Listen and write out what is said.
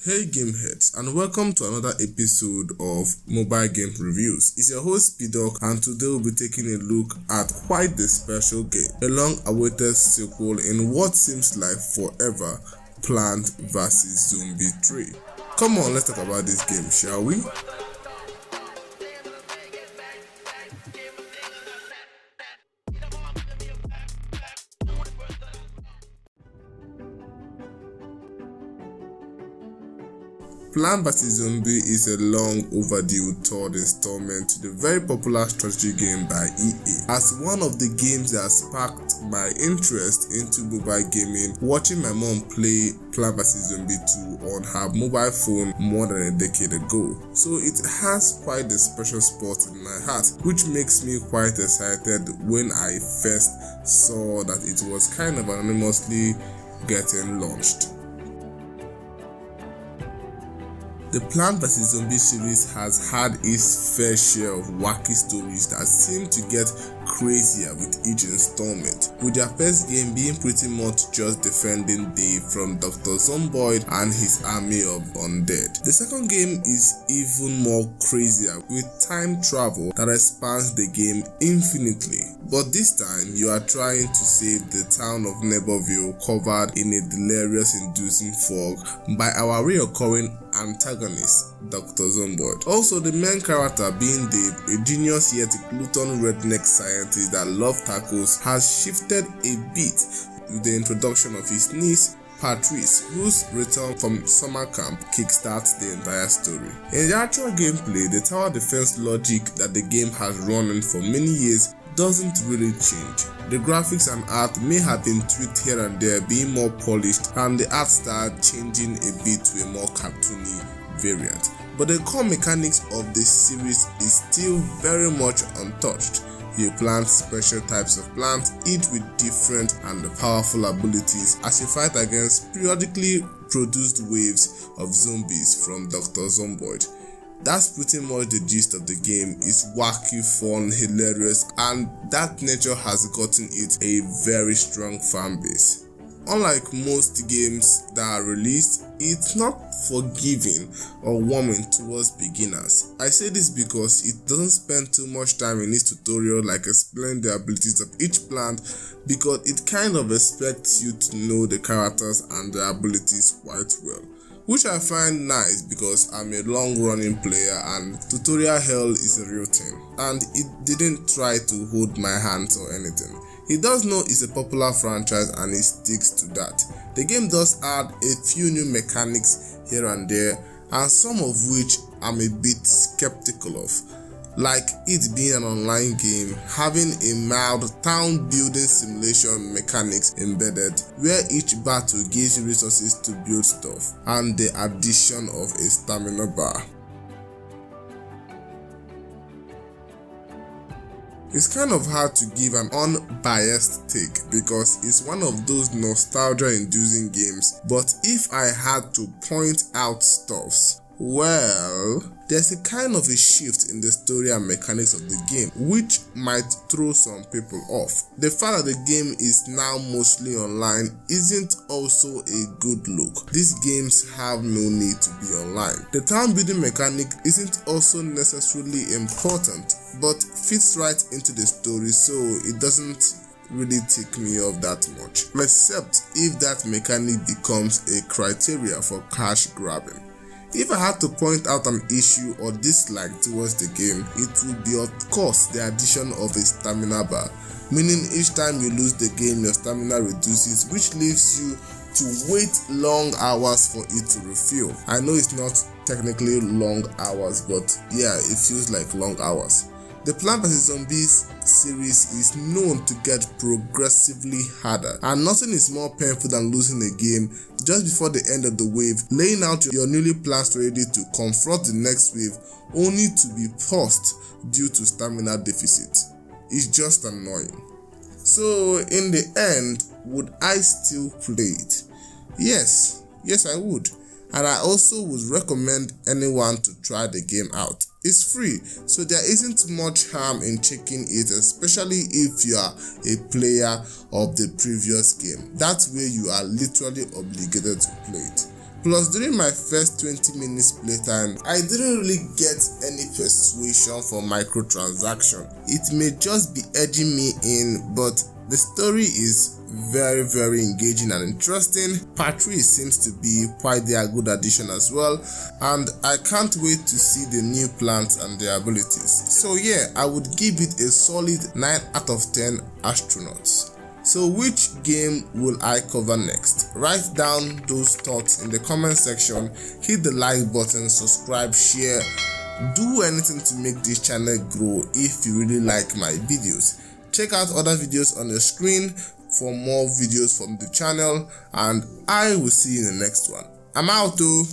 Hey Gameheads, and welcome to another episode of Mobile Game Reviews. It's your host P-Dog, and today we'll be taking a look at quite the special game, a long-awaited sequel in what seems like forever, Plants vs Zombies 3. Come on, let's talk about this game, shall we? Plants vs Zombies is a long overdue third installment to the very popular strategy game by EA. As one of the games that sparked my interest into mobile gaming, watching my mom play Plants vs Zombies 2 on her mobile phone more than a decade ago. So it has quite a special spot in my heart, which makes me quite excited when I first saw that it was kind of anonymously getting launched. The Plants vs Zombies series has had its fair share of wacky stories that seem to get crazier with each installment, with their first game being pretty much just defending Dave from Dr. Zomboid and his army of undead. The second game is even more crazier, with time travel that expands the game infinitely. But this time, you are trying to save the town of Neighborville covered in a delirious inducing fog by our reoccurring antagonist, Dr. Zomboid. Also, the main character being Dave, a genius yet glutton redneck scientist that loves tacos, has shifted a bit with the introduction of his niece, Patrice, whose return from summer camp kickstarts the entire story. In the actual gameplay, the tower defense logic that the game has run on for many years doesn't really change. The graphics and art may have been tweaked here and there, being more polished, and the art style changing a bit to a more cartoony variant. But the core mechanics of this series is still very much untouched. You plant special types of plants, each with different and powerful abilities, as you fight against periodically produced waves of zombies from Dr. Zomboid. That's pretty much the gist of the game. It's wacky, fun, hilarious, and that nature has gotten it a very strong fan base. Unlike most games that are released, it's not forgiving or warming towards beginners. I say this because it doesn't spend too much time in its tutorial like explaining the abilities of each plant, because it kind of expects you to know the characters and their abilities quite well, which I find nice because I'm a long-running player and tutorial hell is a real thing, and it didn't try to hold my hands or anything. It does know it's a popular franchise and it sticks to that. The game does add a few new mechanics here and there, and some of which I'm a bit skeptical of, like it being an online game, having a mild town building simulation mechanics embedded, where each battle gives you resources to build stuff, and the addition of a stamina bar. It's kind of hard to give an unbiased take because it's one of those nostalgia-inducing games, but if I had to point out stuffs, well, there's a kind of a shift in the story and mechanics of the game, which might throw some people off. The fact that the game is now mostly online isn't also a good look. These games have no need to be online. The town building mechanic isn't also necessarily important, but fits right into the story, so it doesn't really tick me off that much, except if that mechanic becomes a criteria for cash grabbing. If I had to point out an issue or dislike towards the game, it would be of course the addition of a stamina bar, meaning each time you lose the game your stamina reduces, which leaves you to wait long hours for it to refill. I know it's not technically long hours, but yeah, it feels like long hours. The Plants vs Zombies series is known to get progressively harder, and nothing is more painful than losing a game just before the end of the wave, laying out your newly planned strategy to confront the next wave only to be paused due to stamina deficit. It's just annoying. So in the end, would I still play it? Yes I would, and I also would recommend anyone to try the game out. It's free, so there isn't much harm in checking it, especially if you are a player of the previous game. That way you are literally obligated to play it. Plus, during my first 20 minutes playtime, I didn't really get any persuasion for microtransaction. It may just be edging me in, but the story is very engaging and interesting. Patrice seems to be quite a good addition as well, and I can't wait to see the new plants and their abilities. So yeah, I would give it a solid 9 out of 10 astronauts. So which game will I cover next? Write down those thoughts in the comment section, hit the like button, subscribe, share, do anything to make this channel grow if you really like my videos. Check out other videos on the screen for more videos from the channel, and I will see you in the next one. I'm out though.